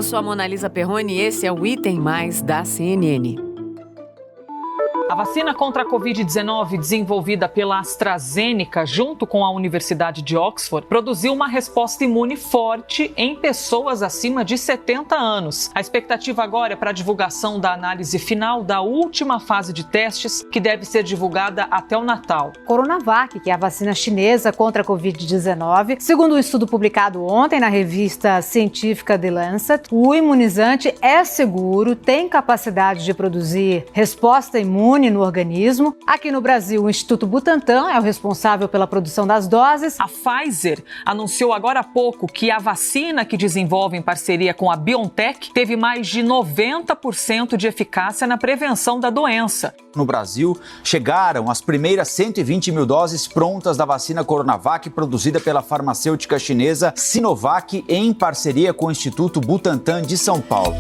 Eu sou a Monalisa Perrone e esse é o Item Mais da CNN. A vacina contra a Covid-19, desenvolvida pela AstraZeneca junto com a Universidade de Oxford, produziu uma resposta imune forte em pessoas acima de 70 anos. A expectativa agora é para a divulgação da análise final da última fase de testes, que deve ser divulgada até o Natal. Coronavac, que é a vacina chinesa contra a Covid-19, segundo um estudo publicado ontem na revista científica The Lancet, o imunizante é seguro, tem capacidade de produzir resposta imune no organismo. Aqui no Brasil, o Instituto Butantan é o responsável pela produção das doses. A Pfizer anunciou agora há pouco que a vacina que desenvolve em parceria com a BioNTech teve mais de 90% de eficácia na prevenção da doença. No Brasil, chegaram as primeiras 120 mil doses prontas da vacina Coronavac produzida pela farmacêutica chinesa Sinovac em parceria com o Instituto Butantan de São Paulo.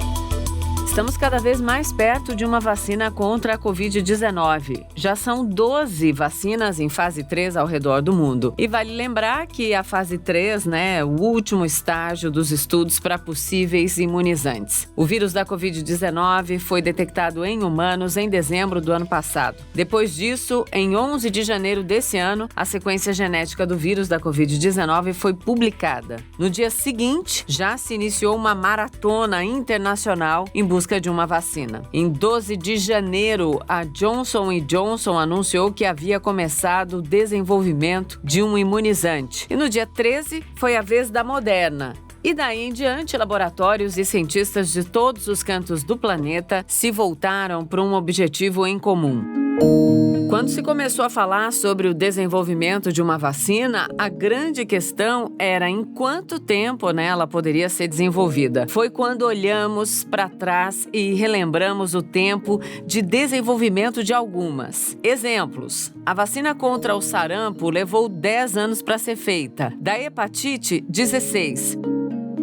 Estamos cada vez mais perto de uma vacina contra a Covid-19. Já são 12 vacinas em fase 3 ao redor do mundo. E vale lembrar que a fase 3, o último estágio dos estudos para possíveis imunizantes. O vírus da Covid-19 foi detectado em humanos em dezembro do ano passado. Depois disso, em 11 de janeiro desse ano, a sequência genética do vírus da Covid-19 foi publicada. No dia seguinte, já se iniciou uma maratona internacional em busca de uma vacina. Em 12 de janeiro, a Johnson & Johnson anunciou que havia começado o desenvolvimento de um imunizante. E no dia 13, foi a vez da Moderna. E daí em diante, laboratórios e cientistas de todos os cantos do planeta se voltaram para um objetivo em comum. Quando se começou a falar sobre o desenvolvimento de uma vacina, a grande questão era em quanto tempo ela poderia ser desenvolvida. Foi quando olhamos para trás e relembramos o tempo de desenvolvimento de algumas. Exemplos: a vacina contra o sarampo levou 10 anos para ser feita, da hepatite, 16.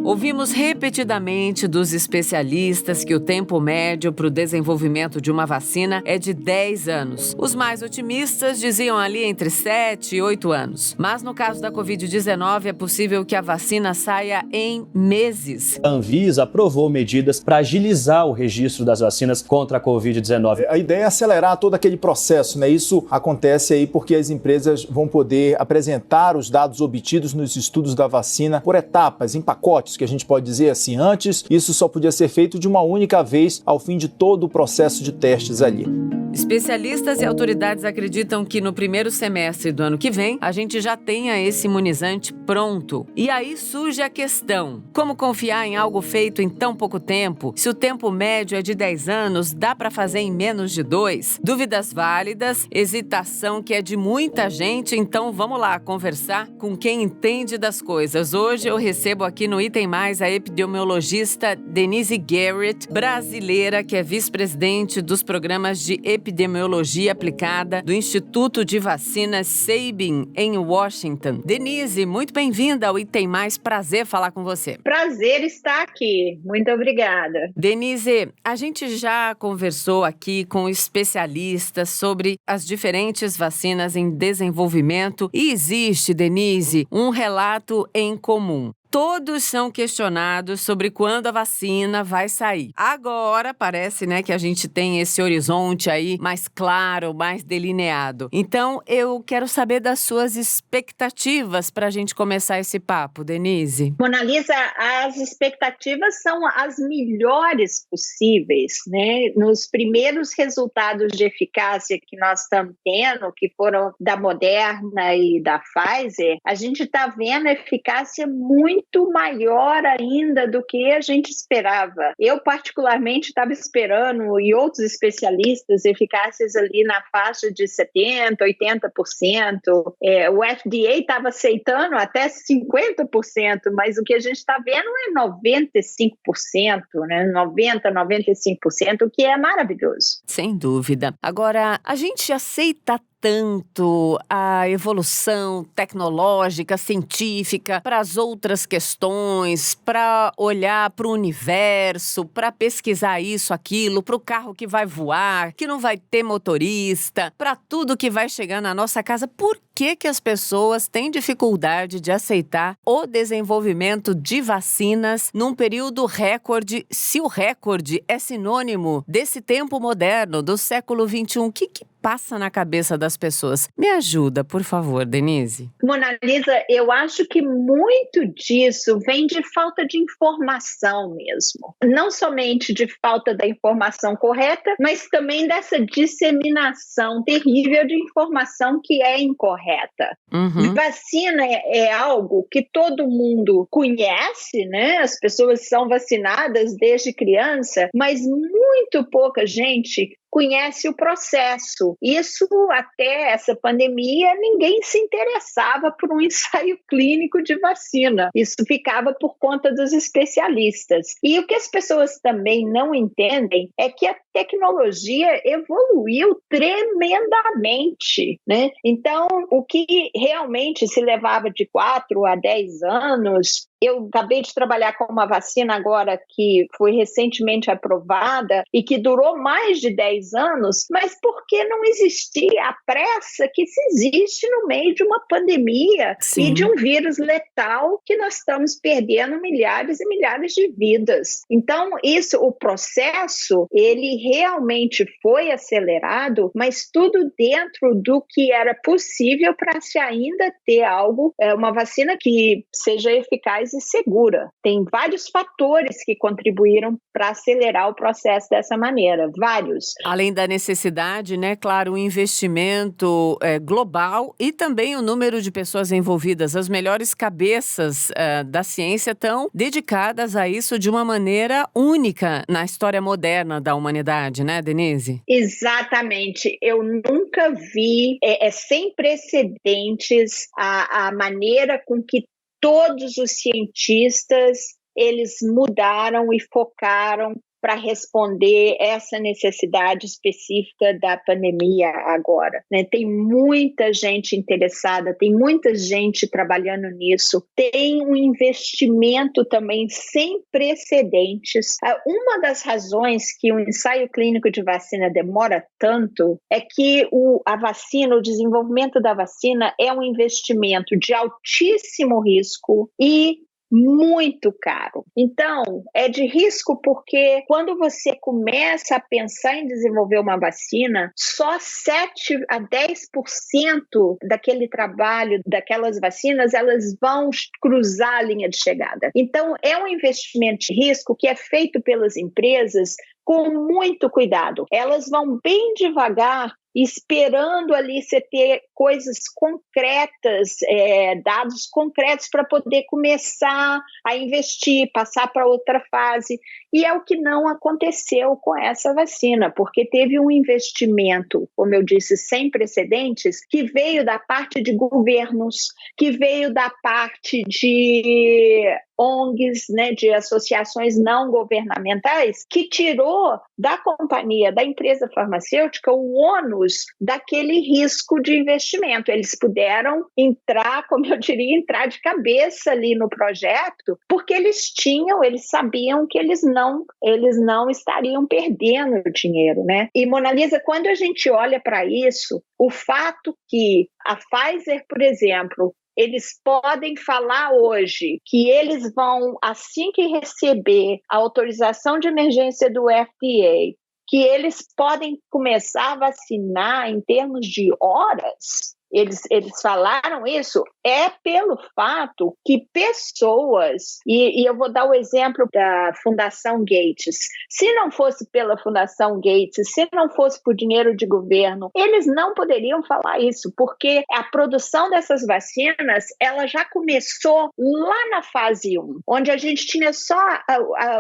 Ouvimos repetidamente dos especialistas que o tempo médio para o desenvolvimento de uma vacina é de 10 anos. Os mais otimistas diziam ali entre 7 e 8 anos. Mas no caso da Covid-19 é possível que a vacina saia em meses. A Anvisa aprovou medidas para agilizar o registro das vacinas contra a Covid-19. A ideia é acelerar todo aquele processo, Isso acontece aí porque as empresas vão poder apresentar os dados obtidos nos estudos da vacina por etapas, em pacotes, que a gente pode dizer assim. Antes, isso só podia ser feito de uma única vez ao fim de todo o processo de testes ali. Especialistas e autoridades acreditam que no primeiro semestre do ano que vem, a gente já tenha esse imunizante pronto. E aí surge a questão: como confiar em algo feito em tão pouco tempo? Se o tempo médio é de 10 anos, dá para fazer em menos de 2? Dúvidas válidas, hesitação que é de muita gente, então vamos lá conversar com quem entende das coisas. Hoje eu recebo aqui no Item Mais a epidemiologista Denise Garrett, brasileira, que é vice-presidente dos programas de epidemiologia aplicada do Instituto de Vacinas Sabin, em Washington. Denise, muito bem-vinda ao Item Mais, prazer falar com você. Prazer estar aqui, muito obrigada. Denise, a gente já conversou aqui com especialistas sobre as diferentes vacinas em desenvolvimento e existe, Denise, um relato em comum. Todos são questionados sobre quando a vacina vai sair. Agora parece, que a gente tem esse horizonte aí mais claro, mais delineado. Então, eu quero saber das suas expectativas para a gente começar esse papo, Denise. Monalisa, as expectativas são as melhores possíveis, Nos primeiros resultados de eficácia que nós estamos tendo, que foram da Moderna e da Pfizer, a gente está vendo eficácia muito maior ainda do que a gente esperava. Eu, particularmente, estava esperando, e outros especialistas, eficácias ali na faixa de 70%, 80%. O FDA estava aceitando até 50%, mas o que a gente está vendo é 95%, 90%, 95%, o que é maravilhoso. Sem dúvida. Agora, a gente aceita tanto a evolução tecnológica, científica, para as outras questões, para olhar para o universo, para pesquisar isso, aquilo, para o carro que vai voar, que não vai ter motorista, para tudo que vai chegar na nossa casa. Por que as pessoas têm dificuldade de aceitar o desenvolvimento de vacinas num período recorde, se o recorde é sinônimo desse tempo moderno, do século XXI? O que passa na cabeça das pessoas? Me ajuda, por favor, Denise. Mona Lisa, eu acho que muito disso vem de falta de informação mesmo. Não somente de falta da informação correta, mas também dessa disseminação terrível de informação que é incorreta. Vacina é algo que todo mundo conhece, né? As pessoas são vacinadas desde criança, mas muito pouca gente conhece o processo. Isso, até essa pandemia, ninguém se interessava por um ensaio clínico de vacina. Isso ficava por conta dos especialistas. E o que as pessoas também não entendem é que a tecnologia evoluiu tremendamente, né? Então, o que realmente se levava de 4 a 10 anos... Eu acabei de trabalhar com uma vacina agora que foi recentemente aprovada e que durou mais de 10 anos, mas porque não existia a pressa que se existe no meio de uma pandemia e de um vírus letal que nós estamos perdendo milhares e milhares de vidas. Então, o processo, ele realmente foi acelerado, mas tudo dentro do que era possível para se ainda ter algo, uma vacina que seja eficaz e segura. Tem vários fatores que contribuíram para acelerar o processo dessa maneira, vários. Além da necessidade, né, claro, o investimento global e também o número de pessoas envolvidas. As melhores cabeças da ciência estão dedicadas a isso de uma maneira única na história moderna da humanidade, né, Denise? Exatamente. Eu nunca vi, sem precedentes, a maneira com que todos os cientistas, eles mudaram e focaram para responder essa necessidade específica da pandemia agora, né? Tem muita gente interessada, tem muita gente trabalhando nisso, tem um investimento também sem precedentes. Uma das razões que o ensaio clínico de vacina demora tanto é que a vacina, o desenvolvimento da vacina é um investimento de altíssimo risco e muito caro. Então, é de risco porque quando você começa a pensar em desenvolver uma vacina, só 7 a 10% daquele trabalho, daquelas vacinas, elas vão cruzar a linha de chegada. Então, é um investimento de risco que é feito pelas empresas com muito cuidado. Elas vão bem devagar, esperando ali você ter coisas concretas, dados concretos para poder começar a investir, passar para outra fase. E é o que não aconteceu com essa vacina, porque teve um investimento, como eu disse, sem precedentes, que veio da parte de governos, que veio da parte de ONGs, né, de associações não governamentais, que tirou da companhia, da empresa farmacêutica, o ônus daquele risco de investimento. Eles puderam entrar, como eu diria, entrar de cabeça ali no projeto, porque eles sabiam que eles não estariam perdendo dinheiro, né? E, Mona Lisa, quando a gente olha para isso, o fato que a Pfizer, por exemplo, eles podem falar hoje que eles vão, assim que receber a autorização de emergência do FDA, que eles podem começar a vacinar em termos de horas. Eles falaram isso pelo fato que pessoas, e eu vou dar o exemplo da Fundação Gates, se não fosse pela Fundação Gates, se não fosse por dinheiro de governo, eles não poderiam falar isso, porque a produção dessas vacinas, ela já começou lá na fase 1, onde a gente tinha só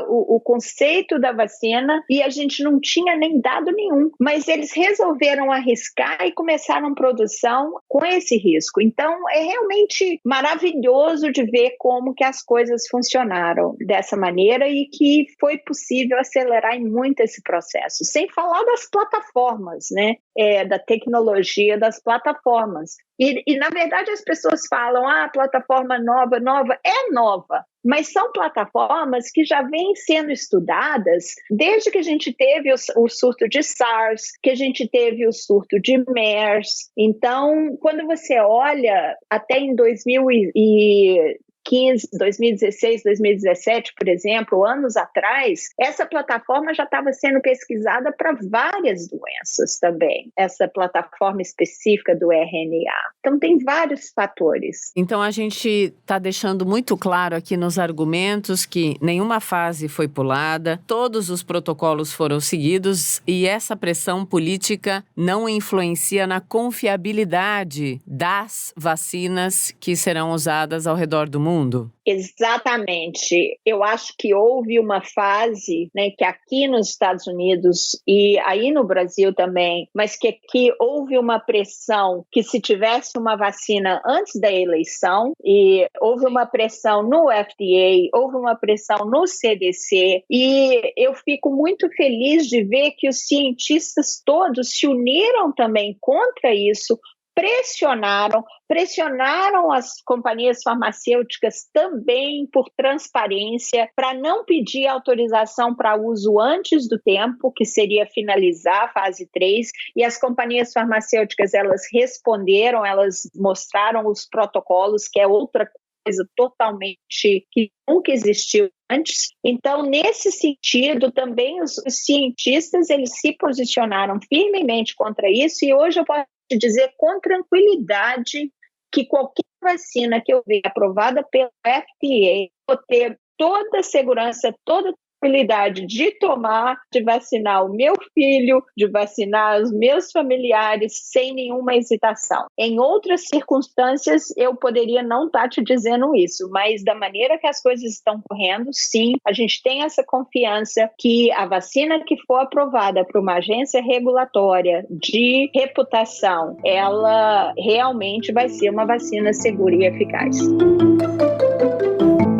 o conceito da vacina e a gente não tinha nem dado nenhum, mas eles resolveram arriscar e começaram a produção com esse risco. Então, é realmente maravilhoso de ver como que as coisas funcionaram dessa maneira e que foi possível acelerar em muito esse processo. Sem falar das plataformas, né? Da tecnologia das plataformas. E, na verdade, as pessoas falam, plataforma nova, é nova, mas são plataformas que já vêm sendo estudadas desde que a gente teve o surto de SARS, que a gente teve o surto de MERS. Então, quando você olha até em 2016, 2017, por exemplo, anos atrás, essa plataforma já estava sendo pesquisada para várias doenças também, essa plataforma específica do RNA. Então, tem vários fatores. Então, a gente está deixando muito claro aqui nos argumentos que nenhuma fase foi pulada, todos os protocolos foram seguidos e essa pressão política não influencia na confiabilidade das vacinas que serão usadas ao redor do mundo. Exatamente. Eu acho que houve uma fase, né, que aqui nos Estados Unidos e aí no Brasil também, mas que aqui houve uma pressão que se tivesse uma vacina antes da eleição, e houve uma pressão no FDA, houve uma pressão no CDC, e eu fico muito feliz de ver que os cientistas todos se uniram também contra isso, pressionaram as companhias farmacêuticas também por transparência, para não pedir autorização para uso antes do tempo, que seria finalizar a fase 3, e as companhias farmacêuticas, elas responderam, elas mostraram os protocolos, que é outra coisa totalmente que nunca existiu antes. Então, nesse sentido, também os cientistas, eles se posicionaram firmemente contra isso, e hoje eu posso dizer com tranquilidade que qualquer vacina que eu ver aprovada pelo FDA, vou ter toda a segurança, toda a tranquilidade de tomar, de vacinar o meu filho, de vacinar os meus familiares sem nenhuma hesitação. Em outras circunstâncias, eu poderia não estar te dizendo isso, mas da maneira que as coisas estão correndo, sim, a gente tem essa confiança que a vacina que for aprovada por uma agência regulatória de reputação, ela realmente vai ser uma vacina segura e eficaz.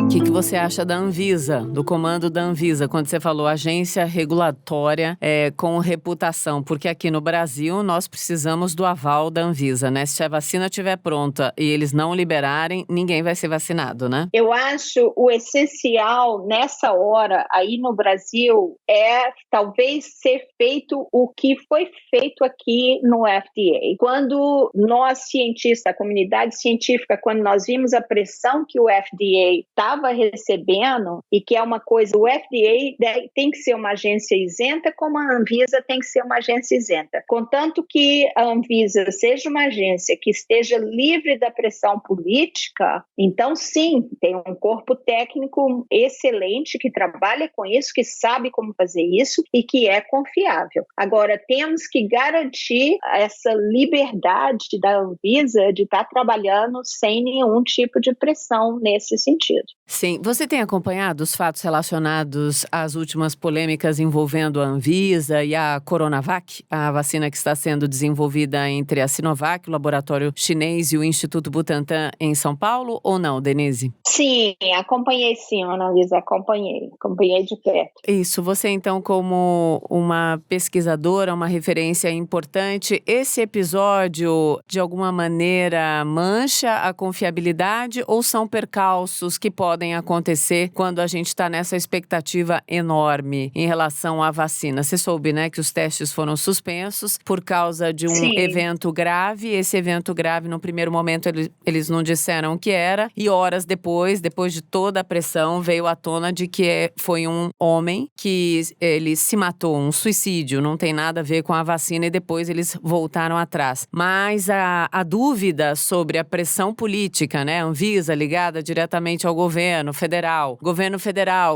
O que você acha da Anvisa, do comando da Anvisa, quando você falou agência regulatória com reputação? Porque aqui no Brasil nós precisamos do aval da Anvisa, né? Se a vacina estiver pronta e eles não liberarem, ninguém vai ser vacinado, né? Eu acho o essencial nessa hora aí no Brasil é talvez ser feito o que foi feito aqui no FDA. Quando nós cientistas, a comunidade científica, quando nós vimos a pressão que o FDA estava recebendo, e que é uma coisa, o FDA tem que ser uma agência isenta, como a Anvisa tem que ser uma agência isenta. Contanto que a Anvisa seja uma agência que esteja livre da pressão política, então sim, tem um corpo técnico excelente que trabalha com isso, que sabe como fazer isso e que é confiável. Agora, temos que garantir essa liberdade da Anvisa de estar trabalhando sem nenhum tipo de pressão nesse sentido. Sim. Você tem acompanhado os fatos relacionados às últimas polêmicas envolvendo a Anvisa e a Coronavac, a vacina que está sendo desenvolvida entre a Sinovac, o laboratório chinês, e o Instituto Butantan em São Paulo, ou não, Denise? Sim, acompanhei sim, Analisa, acompanhei de perto. Isso, você então como uma pesquisadora, uma referência importante, esse episódio de alguma maneira mancha a confiabilidade ou são percalços que podem acontecer quando a gente está nessa expectativa enorme em relação à vacina? Você soube, né, que os testes foram suspensos por causa de um evento grave. Esse evento grave, no primeiro momento, eles não disseram o que era, e horas depois de toda a pressão, veio à tona de que foi um homem que ele se matou, um suicídio, não tem nada a ver com a vacina, e depois eles voltaram atrás. Mas a dúvida sobre a pressão política, né, Anvisa ligada diretamente ao governo federal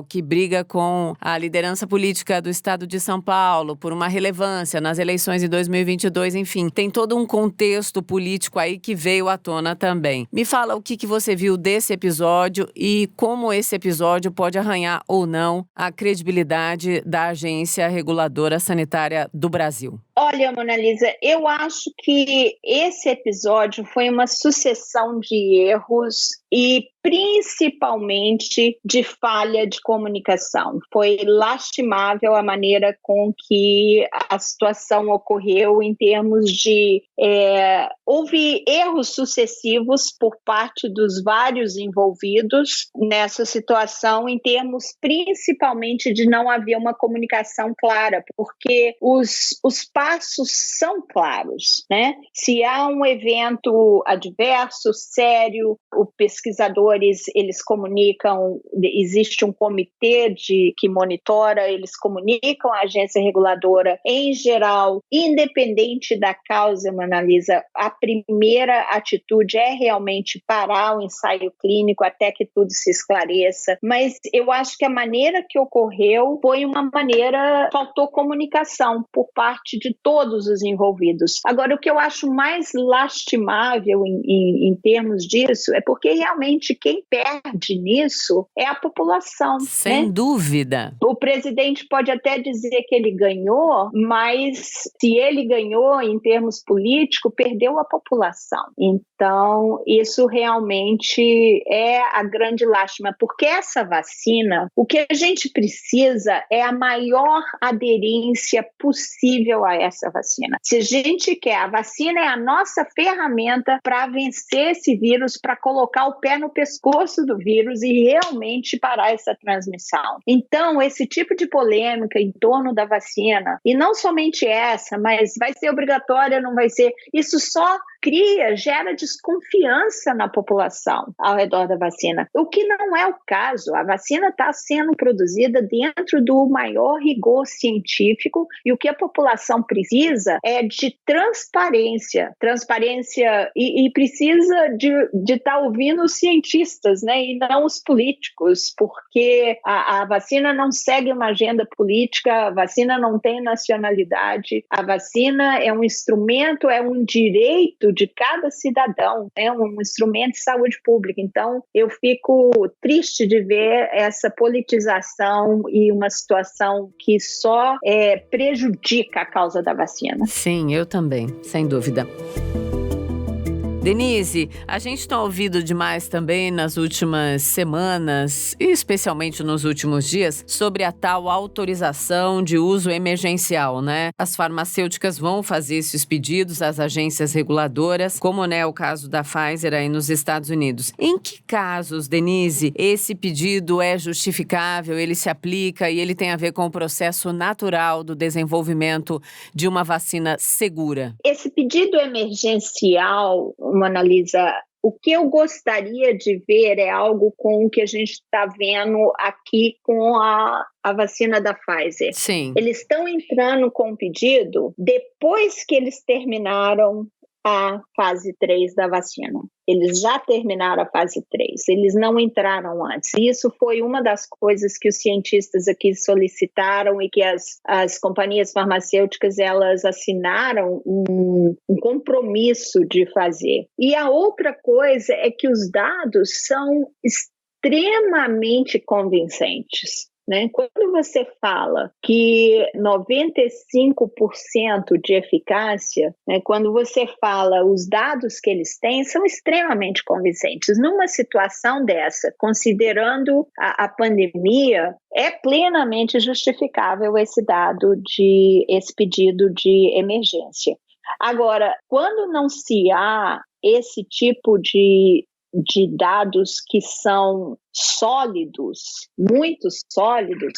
que briga com a liderança política do estado de São Paulo por uma relevância nas eleições de 2022, enfim, tem todo um contexto político aí que veio à tona também. Me fala o que você viu desse episódio e como esse episódio pode arranhar ou não a credibilidade da Agência Reguladora Sanitária do Brasil. Olha, Mona Lisa, eu acho que esse episódio foi uma sucessão de erros e principalmente de falha de comunicação. Foi lastimável a maneira com que a situação ocorreu em termos de houve erros sucessivos por parte dos vários envolvidos nessa situação, em termos principalmente de não haver uma comunicação clara, porque os passos são claros, né? Se há um evento adverso, sério, os pesquisadores, eles comunicam, existe um comitê que monitora, eles comunicam à agência reguladora em geral, independente da causa, Monalisa, a primeira atitude é realmente parar o ensaio clínico até que tudo se esclareça, mas eu acho que a maneira que ocorreu foi uma maneira, faltou comunicação por parte de todos os envolvidos. Agora, o que eu acho mais lastimável em termos disso é porque realmente quem perde nisso é a população. Sem dúvida. O presidente pode até dizer que ele ganhou, mas se ele ganhou em termos políticos, perdeu a população. Então, isso realmente é a grande lástima, porque essa vacina, o que a gente precisa é a maior aderência possível a essa vacina. Se a gente quer, a vacina é a nossa ferramenta para vencer esse vírus, para colocar o pé no pescoço do vírus e realmente parar essa transmissão. Então, esse tipo de polêmica em torno da vacina, e não somente essa, mas vai ser obrigatória, não vai ser, isso só gera desconfiança na população ao redor da vacina, o que não é o caso. A vacina está sendo produzida dentro do maior rigor científico e o que a população precisa é de transparência e precisa de estar ouvindo os cientistas, né, e não os políticos, porque a vacina não segue uma agenda política, a vacina não tem nacionalidade, a vacina é um instrumento, é um direito de cada cidadão, é um instrumento de saúde pública. Então, eu fico triste de ver essa politização e uma situação que só prejudica a causa da vacina. Sim, eu também, sem dúvida. Denise, a gente tem ouvido demais também nas últimas semanas, e especialmente nos últimos dias, sobre a tal autorização de uso emergencial, né? As farmacêuticas vão fazer esses pedidos às agências reguladoras, como é o caso da Pfizer aí nos Estados Unidos. Em que casos, Denise, esse pedido é justificável, ele se aplica e ele tem a ver com o processo natural do desenvolvimento de uma vacina segura? Esse pedido emergencial, Monalisa, o que eu gostaria de ver é algo com o que a gente está vendo aqui com a vacina da Pfizer. Sim. Eles estão entrando com o pedido depois que eles terminaram a fase 3 da vacina. Eles já terminaram a fase 3, eles não entraram antes. Isso foi uma das coisas que os cientistas aqui solicitaram e que as companhias farmacêuticas, elas assinaram um compromisso de fazer. E a outra coisa é que os dados são extremamente convincentes, né? Quando você fala que 95% de eficácia, né, quando você fala os dados que eles têm são extremamente convincentes. Numa situação dessa, considerando a pandemia, é plenamente justificável esse pedido de emergência. Agora, quando não se há esse tipo de dados que são sólidos, muito sólidos,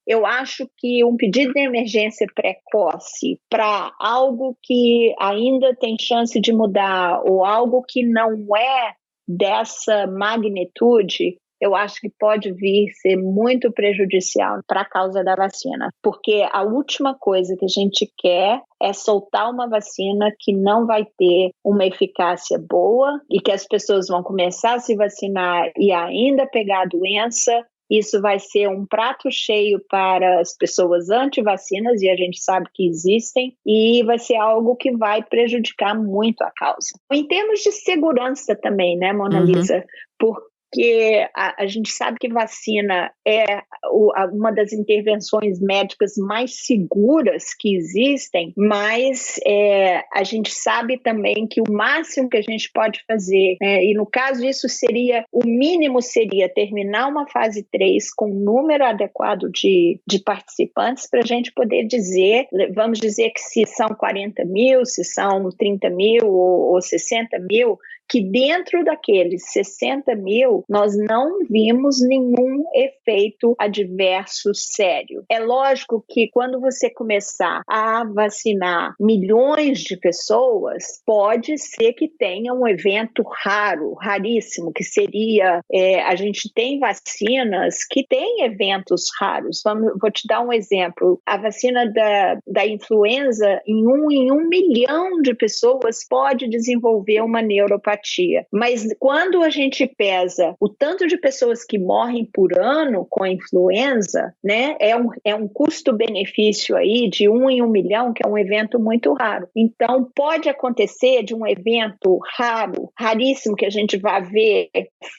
eu acho que um pedido de emergência precoce para algo que ainda tem chance de mudar ou algo que não é dessa magnitude, eu acho que pode vir ser muito prejudicial para a causa da vacina, porque a última coisa que a gente quer é soltar uma vacina que não vai ter uma eficácia boa e que as pessoas vão começar a se vacinar e ainda pegar a doença. Isso vai ser um prato cheio para as pessoas anti-vacinas, e a gente sabe que existem, e vai ser algo que vai prejudicar muito a causa. Em termos de segurança também, né, Monalisa? porque a gente sabe que vacina é uma das intervenções médicas mais seguras que existem, mas a gente sabe também que o máximo que a gente pode fazer, e no caso disso o mínimo seria terminar uma fase 3 com um número adequado de participantes para a gente poder dizer, vamos dizer que se são 40 mil, se são 30 mil ou 60 mil, que dentro daqueles 60 mil nós não vimos nenhum efeito adverso sério. É lógico que quando você começar a vacinar milhões de pessoas, pode ser que tenha um evento raríssimo, que seria, a gente tem vacinas que têm eventos raros. Vou te dar um exemplo. A vacina da influenza, em um milhão de pessoas pode desenvolver uma neuropatia. Mas quando a gente pesa o tanto de pessoas que morrem por ano com a influenza, né, é um custo-benefício aí de 1 em 1 milhão, que é um evento muito raro. Então, pode acontecer de um evento raríssimo, que a gente vai ver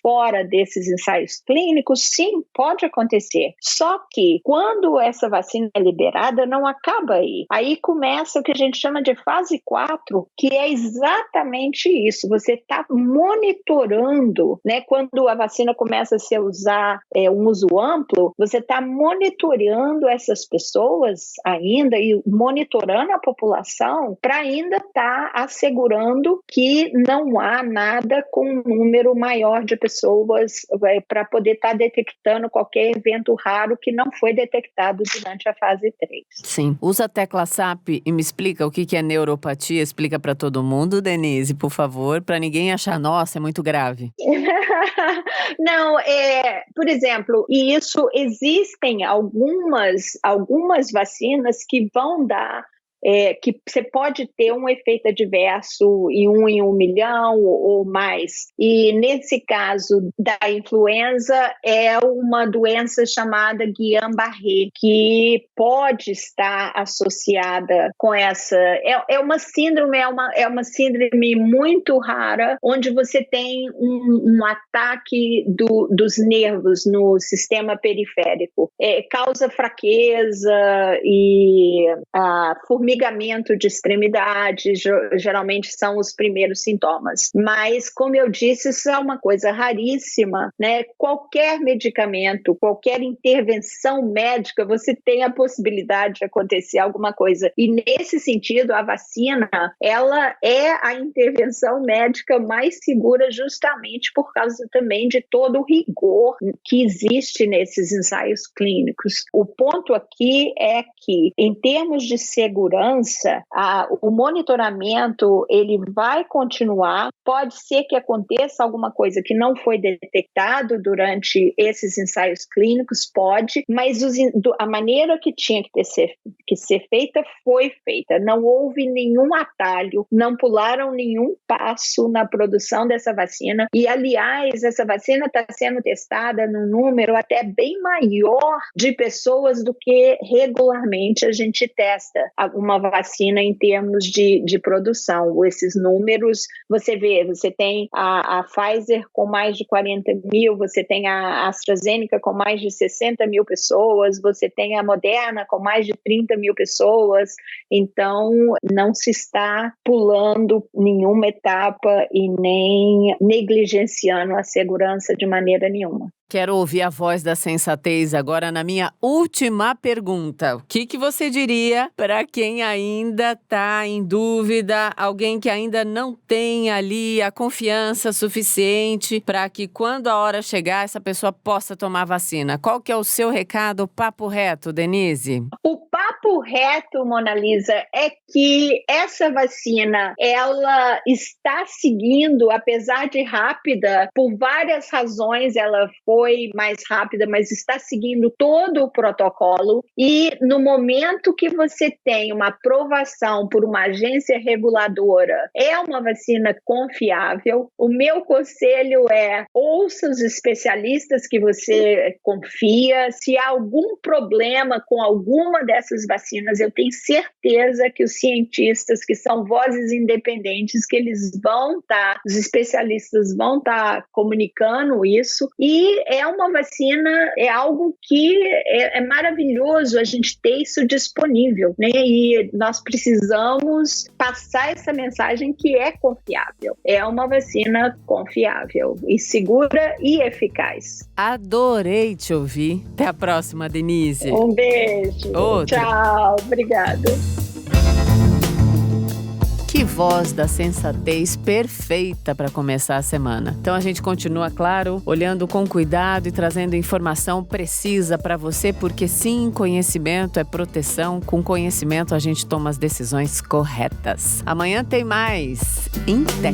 fora desses ensaios clínicos, sim, pode acontecer. Só que, quando essa vacina é liberada, não acaba aí. Aí começa o que a gente chama de fase 4, que é exatamente isso. Você está monitorando, né? Quando a vacina começa a se usar um uso amplo, você está monitorando essas pessoas ainda e monitorando a população para ainda estar assegurando que não há nada com um número maior de pessoas para poder estar detectando qualquer evento raro que não foi detectado durante a fase 3. Sim. Usa a tecla SAP e me explica o que é neuropatia. Explica para todo mundo, Denise, por favor, para ninguém achar, nossa, é muito grave. Não, por exemplo, e isso existem algumas vacinas que vão dar, que você pode ter um efeito adverso em 1 milhão ou mais. E nesse caso da influenza, é uma doença chamada Guillain-Barré, que pode estar associada com essa. É uma síndrome muito rara, onde você tem um ataque dos nervos no sistema periférico. Causa fraqueza e formigamento de extremidades, geralmente são os primeiros sintomas. Mas, como eu disse, isso é uma coisa raríssima, né? Qualquer medicamento, qualquer intervenção médica, você tem a possibilidade de acontecer alguma coisa. E, nesse sentido, a vacina, ela é a intervenção médica mais segura justamente por causa também de todo o rigor que existe nesses ensaios clínicos. O ponto aqui é que, em termos de segurança, o monitoramento ele vai continuar. Pode ser que aconteça alguma coisa que não foi detectado durante esses ensaios clínicos, pode, mas a maneira que tinha que ser feita foi feita. Não houve nenhum atalho, não pularam nenhum passo na produção dessa vacina. E, aliás, essa vacina está sendo testada num número até bem maior de pessoas do que regularmente a gente testa uma vacina em termos de produção. Esses números, você tem a Pfizer com mais de 40 mil, você tem a AstraZeneca com mais de 60 mil pessoas, você tem a Moderna com mais de 30 mil pessoas. Então, não se está pulando nenhuma etapa e nem negligenciando a segurança de maneira nenhuma. Quero ouvir a voz da sensatez agora na minha última pergunta. O que você diria para quem ainda está em dúvida, alguém que ainda não tem ali a confiança suficiente para que quando a hora chegar, essa pessoa possa tomar vacina? Qual que é o seu recado, papo reto, Denise? O papo reto, Mona Lisa, é que essa vacina, ela está seguindo, apesar de rápida, por várias razões ela foi mais rápida, mas está seguindo todo o protocolo. E no momento que você tem uma aprovação por uma agência reguladora, é uma vacina confiável. O meu conselho é: ouça os especialistas que você confia. Se há algum problema com alguma dessas vacinas, vacinas, eu tenho certeza que os cientistas, que são vozes independentes, que eles vão estar, os especialistas vão estar comunicando isso, e é uma vacina, é algo que é maravilhoso a gente ter isso disponível, né? E nós precisamos passar essa mensagem que é confiável. É uma vacina confiável e segura e eficaz. Adorei te ouvir. Até a próxima, Denise. Um beijo. Outro. Tchau. Obrigada. Que voz da sensatez perfeita para começar a semana. Então a gente continua, claro, olhando com cuidado e trazendo informação precisa para você, porque sim, conhecimento é proteção. Com conhecimento a gente toma as decisões corretas. Amanhã tem mais. Em Té.